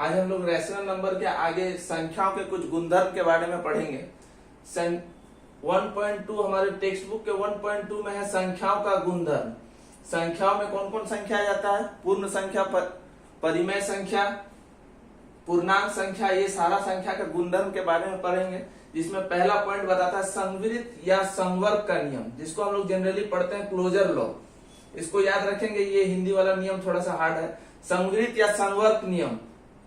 आज हम लोग रैशनल नंबर के आगे संख्याओं के कुछ गुणधर्म के बारे में पढ़ेंगे। 1.2 हमारे टेक्स्ट बुक के 1.2 में है संख्याओं का गुणधर्म। संख्याओं में कौन कौन संख्या आ जाता है? पूर्ण संख्या, परिमेय संख्या, पूर्णांक संख्या, ये सारा संख्या के गुणधर्म के बारे में पढ़ेंगे। जिसमें पहला पॉइंट बताता है संवृत या संवर्ग का नियम, जिसको हम लोग जनरली पढ़ते हैं क्लोजर लॉ। इसको याद रखेंगे, ये हिंदी वाला नियम थोड़ा सा हार्ड है। संवृत या संवर्ग नियम,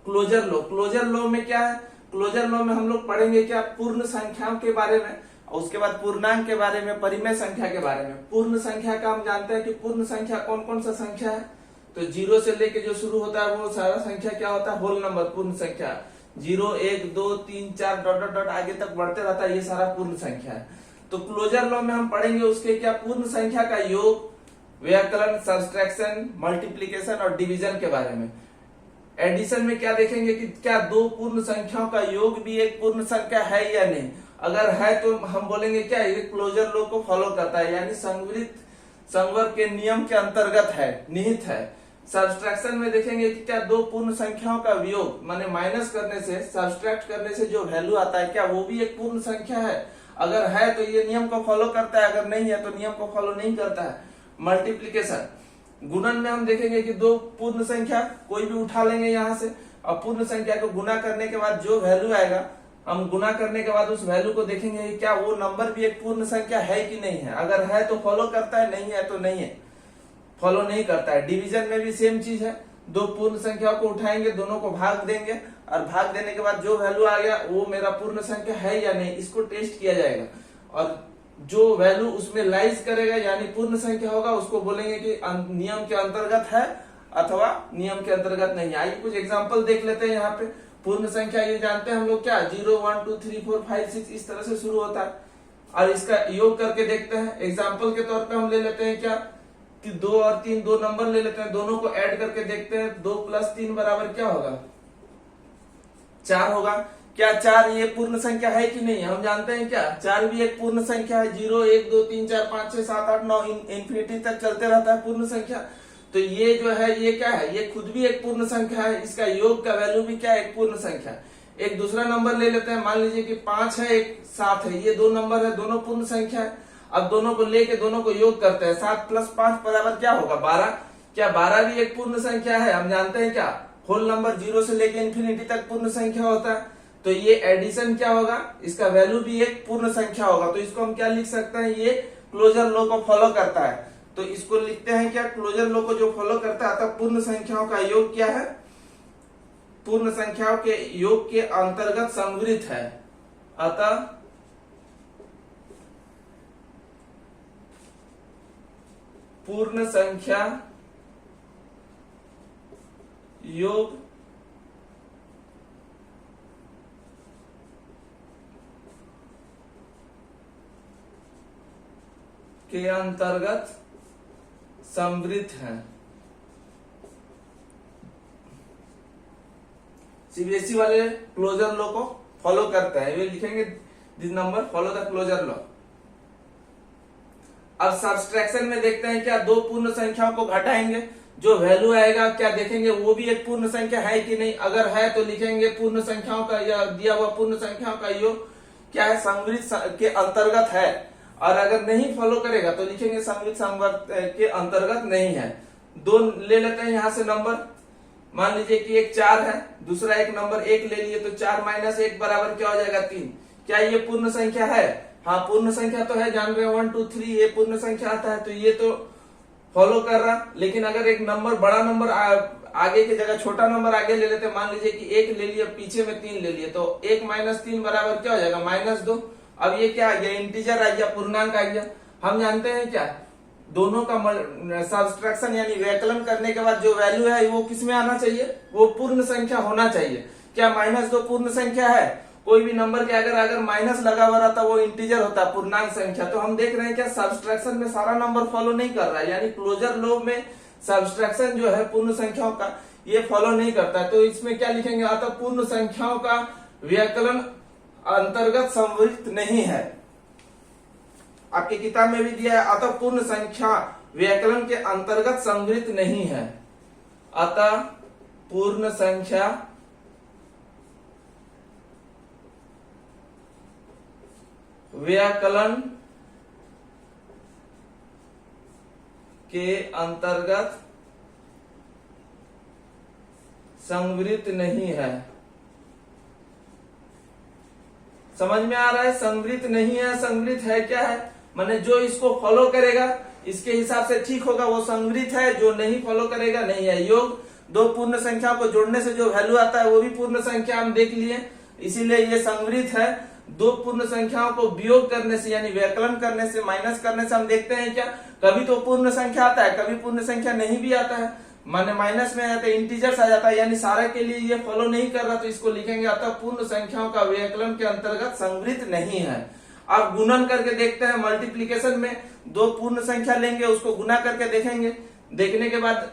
क्लोजर लॉ। क्लोजर लॉ में क्या है? क्लोजर लॉ में हम लोग पढ़ेंगे क्या? पूर्ण संख्याओं के बारे में, और उसके बाद पूर्णांक के बारे में, परिमेय संख्या के बारे में। पूर्ण संख्या का हम जानते हैं कि पूर्ण संख्या कौन कौन सा संख्या है, तो 0 से लेके जो शुरू होता है वो सारा संख्या क्या होता है? होल नंबर, पूर्ण संख्या। 0, 1, 2, 3, 4 डॉट डॉट डॉट आगे तक बढ़ते रहता है, ये सारा पूर्ण संख्या है। तो क्लोजर लॉ में हम पढ़ेंगे उसके क्या? पूर्ण संख्या का योग, व्याकरण, सब्सट्रैक्शन, मल्टीप्लीकेशन और डिवीजन के बारे में। एडिशन में क्या देखेंगे कि क्या दो पूर्ण संख्याओं का योग भी एक पूर्ण संख्या है या नहीं। अगर है तो हम बोलेंगे क्या ये क्लोजर लॉ को फॉलो करता है, यानी संवृत संवर्ग के नियम के अंतर्गत है, निहित है। सब्सट्रैक्शन में देखेंगे कि क्या दो पूर्ण संख्याओं का वियोग माने माइनस करने से, सब्सट्रैक्ट करने से जो वैल्यू आता है, क्या वो भी एक पूर्ण संख्या है? अगर है तो ये नियम को फॉलो करता है, अगर नहीं है तो नियम को फॉलो नहीं करता है। मल्टीप्लीकेशन, गुणन में हम देखेंगे कि दो पूर्ण संख्या कोई भी उठा लेंगे यहाँ से, और पूर्ण संख्या को गुना करने के बाद जो वैल्यू आएगा, हम गुना करने के बाद उस वैल्यू को देखेंगे कि क्या वो नंबर भी एक पूर्ण संख्या है कि नहीं है। अगर है तो फॉलो करता है, नहीं है तो नहीं है, फॉलो नहीं करता है। डिवीजन में भी सेम चीज है, दो पूर्ण संख्याओं को उठाएंगे, दोनों को भाग देंगे, और भाग देने के बाद जो वैल्यू आ गया वो मेरा पूर्ण संख्या है या नहीं, इसको टेस्ट किया जाएगा। और जो वैल्यू उसमें लाइज करेगा यानी पूर्ण संख्या होगा, उसको बोलेंगे कि नियम के अंतर्गत है अथवा नियम के अंतर्गत नहीं है। आइए कुछ एग्जांपल देख लेते हैं। यहाँ पे पूर्ण संख्या ये जानते हैं हम लोग क्या? 0, 1, 2, 3, 4, 5, 6 इस तरह से शुरू होता है, और इसका योग करके देखते हैं। एग्जाम्पल के तौर पे हम ले लेते हैं क्या कि 2 और 3, दो नंबर ले लेते हैं, दोनों को ऐड करके देखते हैं। 2 + 3 बराबर क्या होगा? 4 होगा। क्या 4 ये पूर्ण संख्या है कि नहीं? हम जानते हैं क्या 4 भी एक पूर्ण संख्या है। 0, 1, 2, 3, 4, 5, 6, 7, 8, 9 इंफिनिटी तक चलते रहता है पूर्ण संख्या। तो ये जो है ये क्या है? ये खुद भी एक पूर्ण संख्या है, इसका योग का वैल्यू भी क्या है? एक पूर्ण संख्या। एक दूसरा नंबर ले लेते हैं, मान लीजिए कि 5 है, एक 7 है, ये दो नंबर है, दोनों पूर्ण संख्या है। अब दोनों को लेके दोनों को योग करते हैं, 7 + 5 बराबर क्या होगा? 12। क्या 12 भी एक पूर्ण संख्या है? हम जानते हैं क्या होल नंबर 0 से लेके इंफिनिटी तक पूर्ण संख्या होता है। तो ये एडिशन क्या होगा? इसका वैल्यू भी एक पूर्ण संख्या होगा। तो इसको हम क्या लिख सकते हैं? ये क्लोजर लॉ को फॉलो करता है। तो इसको लिखते हैं क्या? क्लोजर लॉ को जो फॉलो करता है, अतः पूर्ण संख्याओं का योग क्या है? पूर्ण संख्याओं के योग के अंतर्गत संवृत है। अतः पूर्ण संख्या योग के अंतर्गत संवृत है। सीबीएसई वाले क्लोजर लॉ को फॉलो करते हैं, वे लिखेंगे this number follow the closure law. अब सब्सट्रैक्शन में देखते हैं क्या दो पूर्ण संख्याओं को घटाएंगे, जो वैल्यू आएगा क्या देखेंगे वो भी एक पूर्ण संख्या है कि नहीं। अगर है तो लिखेंगे पूर्ण संख्याओं का या दिया हुआ पूर्ण संख्याओं का योग क्या है? संवृत के अंतर्गत है। और अगर नहीं फॉलो करेगा तो लिखेंगे संवृत संवर्ग के अंतर्गत नहीं है। दो ले लेते हैं यहाँ से नंबर, मान लीजिए कि एक 4 है, दूसरा एक नंबर 1 ले लिए, तो 4 - 1 बराबर क्या हो जाएगा? 3। क्या ये पूर्ण संख्या है? हाँ पूर्ण संख्या तो है, जान रहे हैं 1, 2, 3 ये पूर्ण संख्या आता है, तो ये तो फॉलो कर रहा। लेकिन अगर एक नंबर बड़ा नंबर आगे की जगह छोटा नंबर आगे ले लेते, मान लीजिए कि 1 ले लिया, पीछे में 3 ले लिए, तो 1 - 3 बराबर क्या हो जाएगा? -2। अब ये क्या आ गया? इंटीजर आ गया, पूर्णांक आ गया। हम जानते हैं क्या दोनों का सब्सट्रैक्शन यानी व्यकलन करने के बाद जो वैल्यू है वो किस में आना चाहिए? वो पूर्ण संख्या होना चाहिए। क्या -2 पूर्ण संख्या है? कोई भी नंबर के अगर माइनस लगा हुआ रहता वो इंटीजर होता, पूर्णांक संख्या। तो हम देख रहे हैं क्या सब्सट्रैक्शन में सारा नंबर फॉलो नहीं कर रहा है, यानी क्लोजर लॉ में सब्सट्रैक्शन जो है पूर्ण संख्याओं का ये फॉलो नहीं करता है। तो इसमें क्या लिखेंगे? अतः पूर्ण संख्याओं का व्यकलन अंतर्गत संवृत नहीं है। आपकी किताब में भी दिया है, अतः पूर्ण संख्या व्यकलन के अंतर्गत संवृत नहीं है। अतः पूर्ण संख्या व्याकलन के अंतर्गत संवृत्त नहीं है। समझ में आ रहा है? संवृत्त नहीं है, संवृत्त है क्या है? माने जो इसको फॉलो करेगा इसके हिसाब से ठीक होगा वो संवृत्त है, जो नहीं फॉलो करेगा नहीं है। योग दो पूर्ण संख्याओं को जोड़ने से जो वैल्यू आता है वो भी पूर्ण संख्या हम देख लिए, इसीलिए ये संवृत्त है। दो पूर्ण संख्याओं को वियोग करने से यानी व्यकलन करने से, माइनस करने से हम देखते हैं क्या कभी तो पूर्ण संख्या आता है, कभी पूर्ण संख्या नहीं भी आता है, माने माइनस में आते इंटीजर्स आ जाता है, यानी सारे के लिए ये फॉलो नहीं कर रहा तो इसको लिखेंगे अतः पूर्ण संख्याओं का व्यकलन के अंतर्गत संवृत्त नहीं है। अब गुणन करके देखते हैं, मल्टीप्लीकेशन में दो पूर्ण संख्या लेंगे उसको गुना करके देखेंगे, देखने के बाद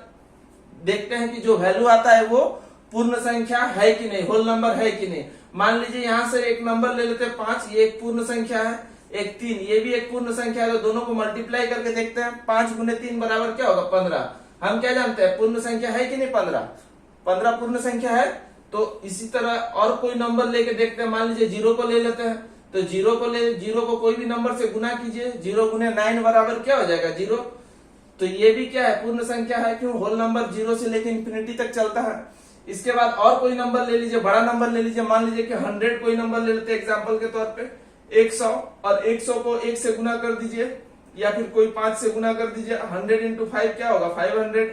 देखते हैं कि जो वैल्यू आता है वो पूर्ण संख्या है कि नहीं, होल नंबर है कि नहीं। मान लीजिए यहाँ से एक नंबर ले लेते हैं 5, ये एक पूर्ण संख्या है, एक 3 ये भी एक पूर्ण संख्या है, तो दोनों को मल्टीप्लाई करके देखते हैं 5 गुने 3 बराबर क्या होगा 15। हम क्या जानते हैं पूर्ण संख्या है कि नहीं 15 पूर्ण संख्या है। तो इसी तरह और कोई नंबर लेके देखते हैं, मान लीजिए 0 को ले लेते हैं, तो 0 को कोई भी नंबर से गुना कीजिए, 0 गुने 9 बराबर क्या हो जाएगा 0। तो ये भी क्या है पूर्ण संख्या है, क्यों होल नंबर 0 से लेके इंफिनिटी तक चलता है। इसके बाद और कोई नंबर ले लीजिए, बड़ा नंबर ले लीजिए, मान लीजिए कि 100 कोई नंबर ले लेते हैं एग्जांपल के तौर पे, 100 और 100 को 1 से गुना कर दीजिए या फिर कोई 5 से गुना कर दीजिए, 100 इंटू 5 क्या होगा 500।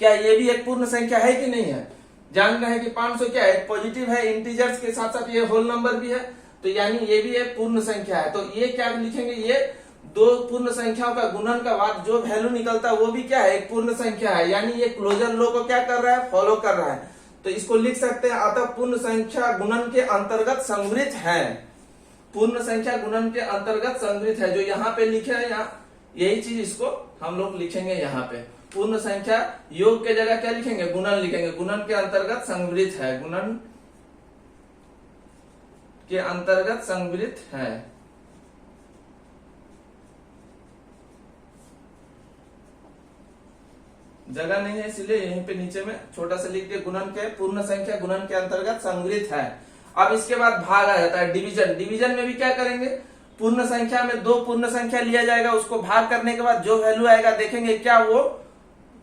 क्या ये भी एक पूर्ण संख्या है कि नहीं है? जान रहे हैं कि 500 क्या है पॉजिटिव है, इंटीजर्स के साथ साथ ये होल नंबर भी है, तो यानी ये भी एक पूर्ण संख्या है। तो ये क्या लिखेंगे, ये दो पूर्ण संख्याओं का गुणन का बाद जो वैल्यू निकलता है वो भी क्या है एक पूर्ण संख्या है, यानी ये क्लोजर लॉ को क्या कर रहा है फॉलो कर रहा है। तो इसको लिख सकते हैं अतः पूर्ण संख्या गुणन के अंतर्गत संवृत्त है, पूर्ण संख्या गुणन के अंतर्गत संवृत्त है। जो यहाँ पे लिखे है यहाँ यही चीज इसको हम लोग लिखेंगे, यहाँ पे पूर्ण संख्या योग के जगह क्या लिखेंगे गुणन लिखेंगे, गुणन के अंतर्गत संवृत्त है, गुणन के अंतर्गत संवृत्त है। जगह नहीं है इसलिए यहीं पे नीचे में छोटा सा लिख दिया, गुणन के पूर्ण संख्या गुणन के अंतर्गत संवृत्त है। अब इसके बाद भाग आ जाता है डिवीजन। डिवीजन में भी क्या करेंगे, पूर्ण संख्या में दो पूर्ण संख्या लिया जाएगा, उसको भाग करने के बाद जो वैल्यू आएगा देखेंगे क्या वो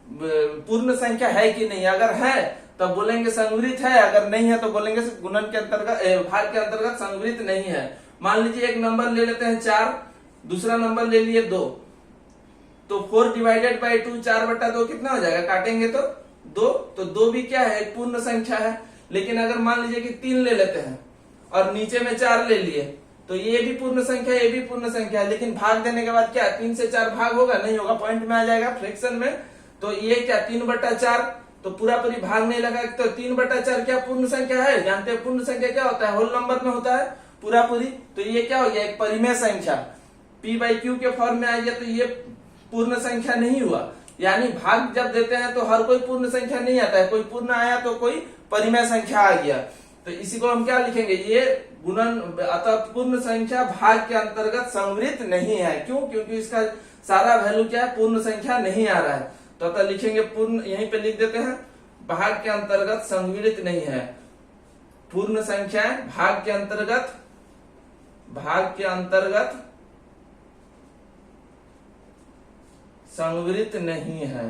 पूर्ण संख्या है कि नहीं। अगर है तो बोलेंगे संवृत्त है, अगर नहीं है तो बोलेंगे गुणन के अंतर्गत भाग के अंतर्गत संवृत्त नहीं है। मान लीजिए एक नंबर ले लेते हैं 4, दूसरा नंबर ले लिए 2, तो 4 डिवाइडेड बाई 2 4/2 कितना हो जाएगा, काटेंगे तो 2, तो 2 भी क्या है एक पूर्ण संख्या है। लेकिन अगर मान लीजिए कि 3 ले लेते हैं और नीचे में 4 ले लिए तो ये भी पूर्ण संख्या ये भी पूर्ण संख्या है, लेकिन भाग देने के बाद क्या 3 से 4 भाग होगा नहीं होगा, पॉइंट में आ जाएगा फ्रैक्शन में। तो ये क्या 3/4, तो पूरा पूरी भाग नहीं लगा, तो 3/4 क्या पूर्ण संख्या है, जानते हैं पूर्ण संख्या क्या होता है होल नंबर में होता है पूरा पूरी। तो ये क्या हो गया एक परिमेय संख्या, p/q के फॉर्म में आ गया, तो ये पूर्ण संख्या नहीं हुआ। यानी भाग जब देते हैं तो हर कोई पूर्ण संख्या नहीं आता है, कोई पूर्ण आया तो कोई परिमेय संख्या आ गया। तो इसी को हम क्या लिखेंगे, ये गुणन अतः पूर्ण संख्या भाग के अंतर्गत संवृत्त नहीं है। क्यों, क्योंकि इसका सारा वैल्यू क्या है पूर्ण संख्या नहीं आ रहा है। तो अतः लिखेंगे पूर्ण, यहीं पे लिख देते हैं भाग के अंतर्गत संवृत्त नहीं है। पूर्ण संख्या भाग के अंतर्गत संवृत्त नहीं है।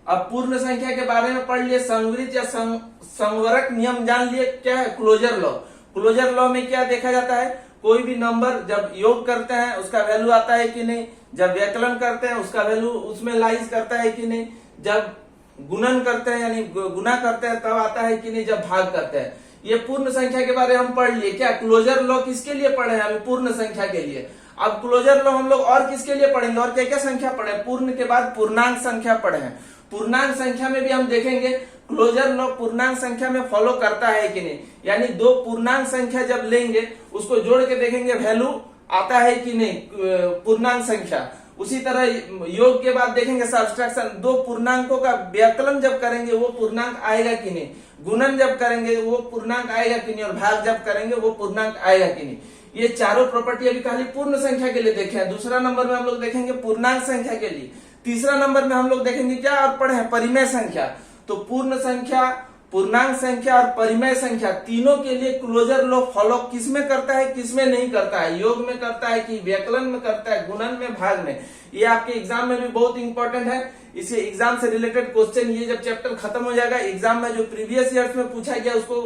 अब पूर्ण संख्या के बारे में पढ़ लिए, संवृत्त या संवरक नियम जान लिए, क्या है क्लोजर लॉ। क्लोजर लॉ में क्या देखा जाता है, कोई भी नंबर जब योग करते हैं उसका वैल्यू आता है कि नहीं, जब व्यकलन करते हैं उसका वैल्यू उसमें लाइज करता है कि नहीं, जब गुणन करते हैं यानी गुना करते हैं तब आता है कि नहीं, जब भाग करते हैं। ये पूर्ण संख्या के बारे में हम पढ़ लिए। क्या क्लोजर लॉ किसके लिए पढ़े हैं, हम पूर्ण संख्या के लिए। अब क्लोजर लॉ हम लोग और किसके लिए पढ़ेंगे, और क्या क्या संख्या पढ़े, पूर्ण के बाद पूर्णांक संख्या पढ़े हैं। पूर्णांक संख्या में भी हम देखेंगे क्लोजर लॉ पूर्णांक संख्या में फॉलो करता है कि नहीं, यानी दो पूर्णांक संख्या जब लेंगे उसको जोड़ के देखेंगे वैल्यू आता है कि नहीं पूर्णांक संख्या। उसी तरह योग के बाद देखेंगे सब्ट्रैक्शन, दो पूर्णांकों का व्यकलन जब करेंगे वो पूर्णांक आएगा कि नहीं, गुणन जब करेंगे वो पूर्णांक आएगा कि नहीं, और भाग जब करेंगे वो पूर्णांक आएगा कि नहीं। ये चारों प्रॉपर्टी अभी खाली पूर्ण संख्या के लिए देखे हैं। दूसरा नंबर में हम लोग देखेंगे पूर्णांक संख्या के लिए। तीसरा नंबर में हम लोग देखेंगे क्या और पढ़े हैं परिमेय संख्या। तो पूर्ण संख्या, पूर्णांक संख्या और परिमेय संख्या तीनों के लिए क्लोजर लॉ फॉलो किसमें करता है, किसमें नहीं करता है, योग में करता है कि व्याकलन में करता है, गुणन में, भाग में। ये आपके एग्जाम में भी बहुत इंपॉर्टेंट है। इसे एग्जाम से रिलेटेड क्वेश्चन, ये जब चैप्टर खत्म हो जाएगा एग्जाम में, जो प्रीवियस ईयर्स में पूछा गया उसको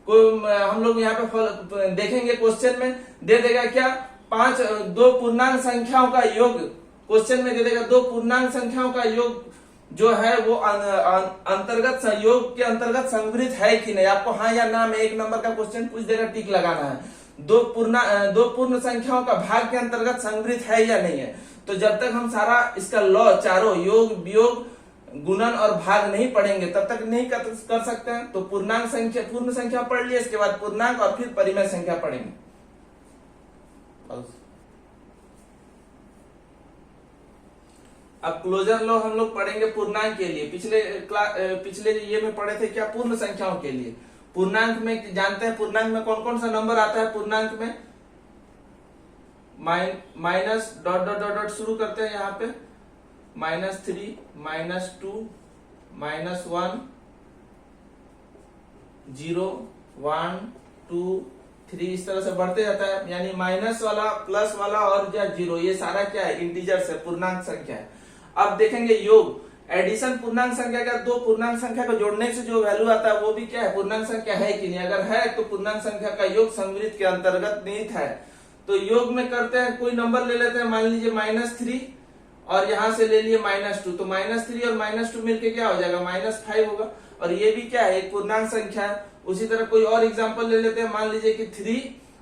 हम लोग यहाँ पे देखेंगे, क्वेश्चन में दे देगा क्या, दो पूर्णांक संख्याओं का योग, क्वेश्चन में दे देगा दो पूर्णांक संख्याओं का योग जो है वो अंतर्गत योग के अंतर्गत संवृत है कि नहीं। आपको हाँ या ना में 1 नंबर का क्वेश्चन पूछ देगा, टिक लगाना है। दो पूर्ण संख्याओं का भाग के अंतर्गत संवृत है या नहीं है। तो जब तक हम सारा इसका लॉ, चारों योग, वियोग, गुणन और भाग नहीं पढ़ेंगे तब तक नहीं कर सकते हैं। तो पूर्णांक संख्या, पूर्ण संख्या पढ़ लिए, इसके बाद पूर्णांक और फिर परिमेय संख्या पढ़ेंगे। अब क्लोजर लॉ हम लोग पढ़ेंगे पूर्णांक के लिए। पिछले ये में पढ़े थे क्या, पूर्ण संख्याओं के लिए। पूर्णांक में जानते हैं पूर्णांक में कौन कौन सा नंबर आता है। पूर्णांक में minus dot dot dot dot शुरू करते हैं यहाँ पे, -3, -2, -1, 0, 1, 2, 3 इस तरह से बढ़ते जाता है। यानी माइनस वाला, प्लस वाला और या 0, ये सारा क्या है, इंटीजर्स है, पूर्णांक संख्या है। अब देखेंगे योग, एडिशन पूर्णांक संख्या का, दो पूर्णांक संख्या को जोड़ने से जो वैल्यू आता है वो भी क्या है, पूर्णांक संख्या है कि नहीं। अगर है तो पूर्णांक संख्या का योग संवृत्त के अंतर्गत निहित है। तो योग में करते हैं, कोई नंबर ले लेते हैं, मान लीजिए -3 और यहां से ले लिए -2, तो -3 और -2 मिलके क्या हो जाएगा, -5 होगा। और ये भी क्या है, एक पूर्णांक संख्या है। उसी तरह कोई और एग्जांपल ले लेते हैं, मान लीजिए कि 3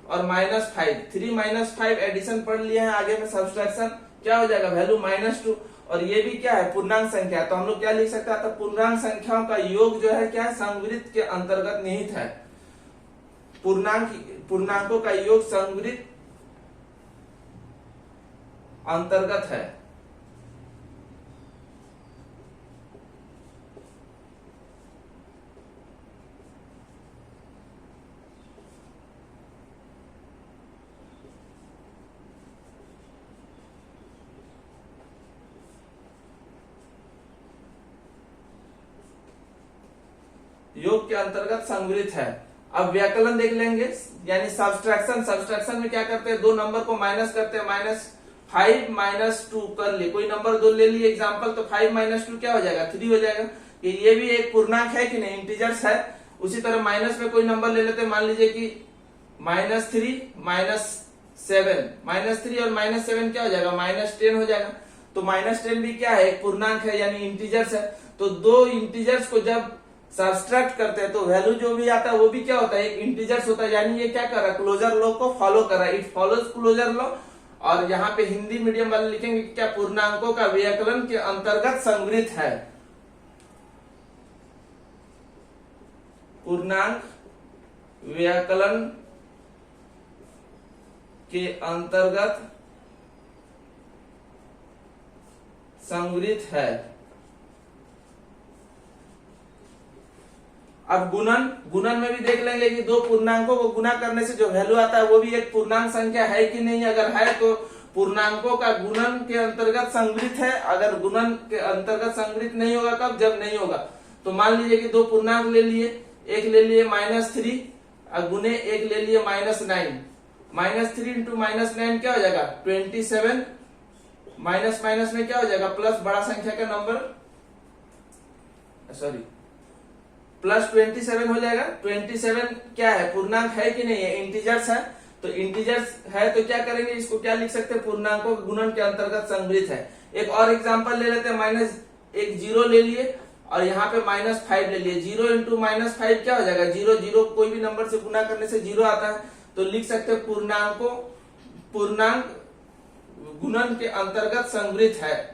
और -5, 3 - 5 एडिशन पढ़ लिए हैं, आगे में सब्सट्रैक्शन क्या हो जाएगा, वैल्यू -2। और ये भी क्या है, पूर्णांक संख्या है। तो हम लोग क्या लिख सकते हैं, तो पूर्णांक संख्याओं का योग जो है क्या है, संवृत्त के अंतर्गत निहित है। पूर्णांकों का योग संवृत्त अंतर्गत है। योग के अंतर्गत संवृत्त है। अब व्याकलन देख लेंगे, यानी सब्सट्रैक्शन में क्या करते हैं, दो नंबर को माइनस करते हैं, -5 - 2 कर लिए, कोई नंबर दो ले लिए एग्जांपल, तो 5 - 2 क्या हो जाएगा, 3 हो जाएगा। ये भी एक पूर्णांक है कि नहीं, इंटीजर्स है। उसी तरह माइनस में कोई नंबर ले लेते हैं, मान लीजिए कि -3 - 7, -3 और -7 क्या हो जाएगा, -10 हो जाएगा। तो -10 भी क्या है, एक पूर्णांक है, यानी इंटीजर्स है। तो दो इंटीजर्स को जब सब्सट्रैक्ट करते हैं तो वैल्यू जो भी आता है वो भी क्या होता है, एक इंटीजर्स होता है। यानी ये क्या कर रहा है, क्लोजर लॉ को फॉलो कर रहा है, इट फॉलोज क्लोजर लॉ। और यहाँ पे हिंदी मीडियम वाले लिखेंगे क्या, पूर्णांकों का व्याकलन के अंतर्गत संवृत्त है। पूर्णांक व्याकलन के अंतर्गत संवृत्त है। अब गुणन में भी देख लेंगे कि दो पूर्णांकों को गुणा करने से जो वैल्यू आता है वो भी एक पूर्णांक संख्या है कि नहीं। अगर है तो पूर्णांकों का गुणन के अंतर्गत संवृत्त है। अगर गुणन के अंतर्गत संवृत्त नहीं होगा कब, जब नहीं होगा। तो मान लीजिए कि दो पूर्णांक ले लिए, एक ले लिए -3 और गुने एक ले लिए -9। -3 × -9 क्या हो जाएगा, 27। माइनस माइनस में क्या हो जाएगा, प्लस, बड़ा संख्या का नंबर, सॉरी +27 हो जाएगा। 27 क्या है, पूर्णांक है कि नहीं है, इंटीजर्स है। तो इंटीजर्स है तो क्या करेंगे, इसको क्या लिख सकते हैं, पूर्णांकों के गुणन के अंतर्गत संवृत्त है। एक और एग्जांपल ले लेते हैं, एक 0 ले लिए और यहाँ पे -5 ले लिए। 0 × -5 क्या हो जाएगा, 0 कोई भी नंबर से गुणा करने से 0 आता है। तो लिख सकते हैं पूर्णांक गुणन के अंतर्गत संवृत्त है।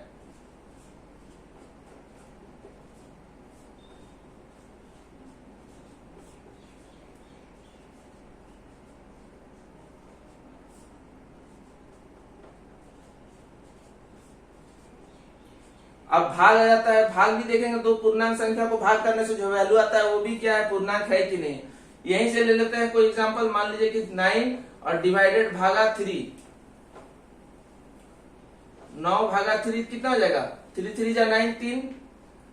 अब भाग आ जाता है, भाग भी देखेंगे, दो पूर्णांक संख्या को भाग करने से जो वैल्यू आता है वो भी क्या है, पूर्णांक है कि नहीं। यहीं से ले लेते हैं कोई एग्जांपल, मान लीजिए कि 9 और डिवाइडेड भागा 3, 9 भागा 3 कितना हो जाएगा, 3 3 जा 9, 3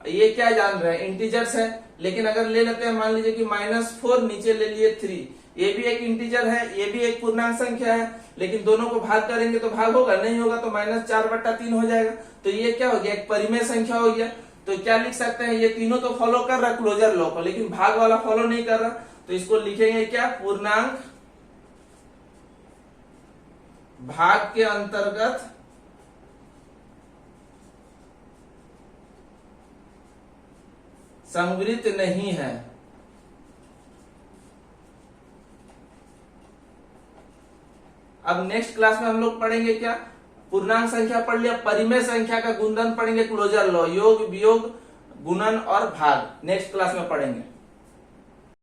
ये क्या जान रहे हैं, इंटीजर्स है। लेकिन अगर ले लेते हैं, मान लीजिए कि -4 नीचे ले लिए 3, ये भी एक इंटीजर है, ये भी एक पूर्णांक संख्या है, लेकिन दोनों को भाग करेंगे तो भाग होगा, नहीं होगा तो -4/3 हो जाएगा। तो ये क्या हो गया, एक परिमेय संख्या हो गया। तो क्या लिख सकते हैं, ये तीनों तो फॉलो कर रहा है क्लोजर लॉ को, लेकिन भाग वाला फॉलो नहीं कर रहा, तो इसको लिखेंगे क्या, पूर्णांक भाग के अंतर्गत संवृत नहीं है। अब नेक्स्ट क्लास में हम लोग पढ़ेंगे क्या, पूर्णांक संख्या पढ़ लिया, परिमेय संख्या का गुणन पढ़ेंगे, क्लोजर लॉ, योग वियोग गुणन और भाग नेक्स्ट क्लास में पढ़ेंगे।